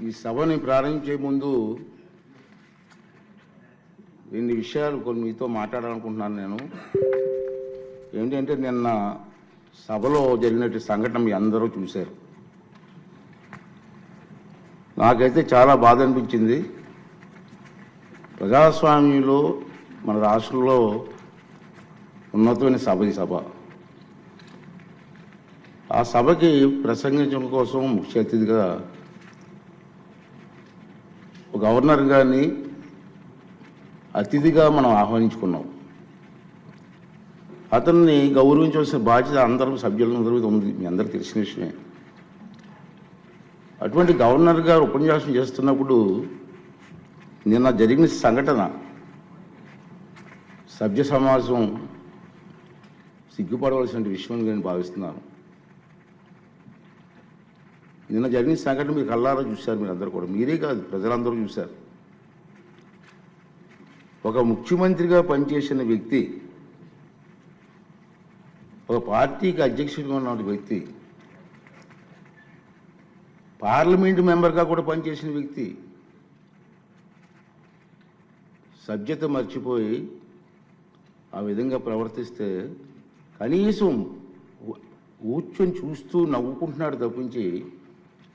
ఈ సభని ప్రారంభించే ముందు రెండు విషయాలు కొన్ని మీతో మాట్లాడాలనుకుంటున్నాను. నేను ఏంటంటే నిన్న సభలో జరిగినట్టు సంఘటన మీ అందరూ చూశారు. నాకైతే చాలా బాధ అనిపించింది. ప్రజాస్వామ్యంలో మన రాష్ట్రంలో ఉన్నతమైన సభ ఈ సభ. ఆ సభకి ప్రసంగించడం కోసం ముఖ్య అతిథిగా గవర్నర్ గారిని అతిథిగా మనం ఆహ్వానించుకున్నాం. అతన్ని గౌరవించవలసిన బాధ్యత అందరూ సభ్యులందరూ ఉంది, మీ అందరికీ తెలిసిన విషయమే. అటువంటి గవర్నర్ గారు ఉపన్యాసం చేస్తున్నప్పుడు నిన్న జరిగిన సంఘటన సభ్య సమాజం సిగ్గుపడవలసిన విషయం నేను భావిస్తున్నాను. నిన్న జరిగిన సంఘటన మీరు కళ్ళారా చూశారు, మీరు అందరూ కూడా, మీరే కాదు ప్రజలందరూ చూశారు. ఒక ముఖ్యమంత్రిగా పనిచేసిన వ్యక్తి, ఒక పార్టీకి అధ్యక్షుడిగా ఉన్న వ్యక్తి, పార్లమెంటు మెంబర్గా కూడా పనిచేసిన వ్యక్తి సభ్యత మర్చిపోయి ఆ విధంగా ప్రవర్తిస్తే కనీసం కూర్చొని చూస్తూ నవ్వుకుంటున్నాడు తప్పించి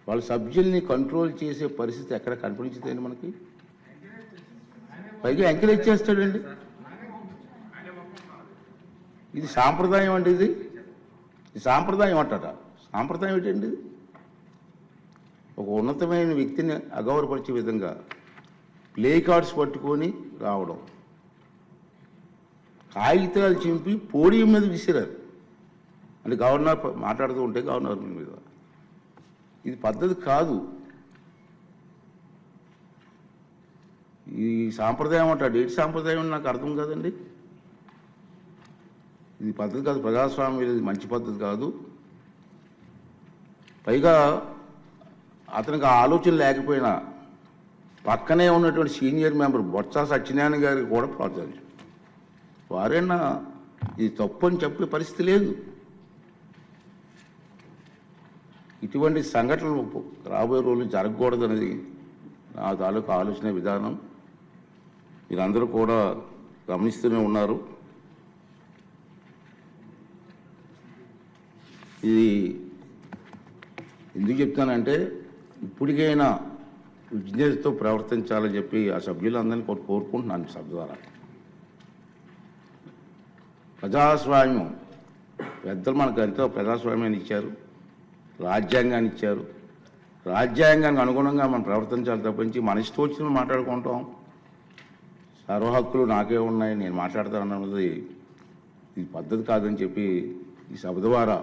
వాళ్ళ సభ్యుల్ని కంట్రోల్ చేసే పరిస్థితి ఎక్కడ కనిపించదండి మనకి. పైగా ఎంకరేజ్ చేస్తాడండి. ఇది సాంప్రదాయం అండి. ఇది సాంప్రదాయం అంటారా? సాంప్రదాయం ఏంటండి? ఒక ఉన్నతమైన వ్యక్తిని అగౌరవపరిచే విధంగా ప్లే కార్డ్స్ పట్టుకొని రావడం, కాగితాలు చింపి పోడియం మీద విసిరారు. అంటే గవర్నర్ మాట్లాడుతూ ఉంటే గవర్నర్ మీద, ఇది పద్ధతి కాదు. ఈ సాంప్రదాయం అంటాడు. ఏంటి సాంప్రదాయం నాకు అర్థం కాదండి. ఇది పద్ధతి కాదు, ప్రజాస్వామ్యం ఇది మంచి పద్ధతి కాదు. పైగా అతనికి ఆ ఆలోచన లేకపోయినా పక్కనే ఉన్నటువంటి సీనియర్ మెంబర్ బొత్స సత్యనారాయణ గారికి కూడా ప్రోత్సహించారు. వారైనా ఇది తప్పు అని చెప్పే పరిస్థితి లేదు. ఇటువంటి సంఘటనలు రాబోయే రోజులు జరగకూడదు అనేది నా తాలూకు ఆలోచన విధానం. మీరందరూ కూడా గమనిస్తూనే ఉన్నారు. ఇది ఎందుకు చెప్తానంటే ఇప్పటికైనా విజ్ఞతతో ప్రవర్తించాలని చెప్పి ఆ సభ్యులందరినీ కోరుకుంటున్నాను. సభ ద్వారా ప్రజాస్వామ్యం పెద్దలు మనకు ఎంతో ప్రజాస్వామ్యాన్ని ఇచ్చారు, రాజ్యాంగాన్ని ఇచ్చారు. రాజ్యాంగానికి అనుగుణంగా మనం ప్రవర్తించాలి తప్పించి మన ఇష్టం వచ్చిన మాట్లాడుకుంటాం. సర్వ హక్కులు నాకే ఉన్నాయి, నేను మాట్లాడతాను అన్నది ఇది పద్ధతి కాదని చెప్పి ఈ సభ ద్వారా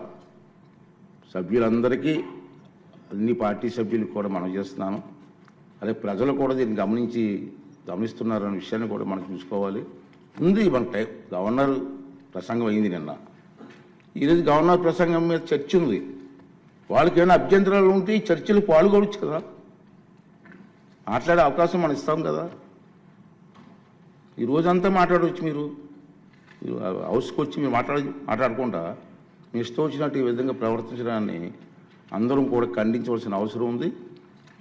సభ్యులందరికీ, అన్ని పార్టీ సభ్యులకు కూడా మనం చేస్తున్నాను. అదే ప్రజలు కూడా దీన్ని గమనిస్తున్నారనే విషయాన్ని కూడా మనం చూసుకోవాలి. ఉంది మన గవర్నర్ ప్రసంగం అయింది నిన్న. ఈరోజు గవర్నర్ ప్రసంగం మీద చర్చ ఉంది. వాళ్ళకి ఏమైనా అభ్యంతరాలు ఉంటే ఈ చర్చలు పాల్గొనవచ్చు కదా, మాట్లాడే అవకాశం మనం ఇస్తాం కదా. ఈ రోజంతా మాట్లాడవచ్చు. మీరు హౌస్కి వచ్చి మీరు మాట్లాడకుండా మీ ఇష్టం వచ్చినట్టు ఈ విధంగా ప్రవర్తించడాన్ని అందరం కూడా ఖండించవలసిన అవసరం ఉంది.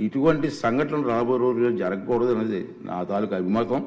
ఇటువంటి సంఘటనలు రాబోయే రోజుల్లో జరగకూడదు అనేది నా తాలూకు అభిమతం.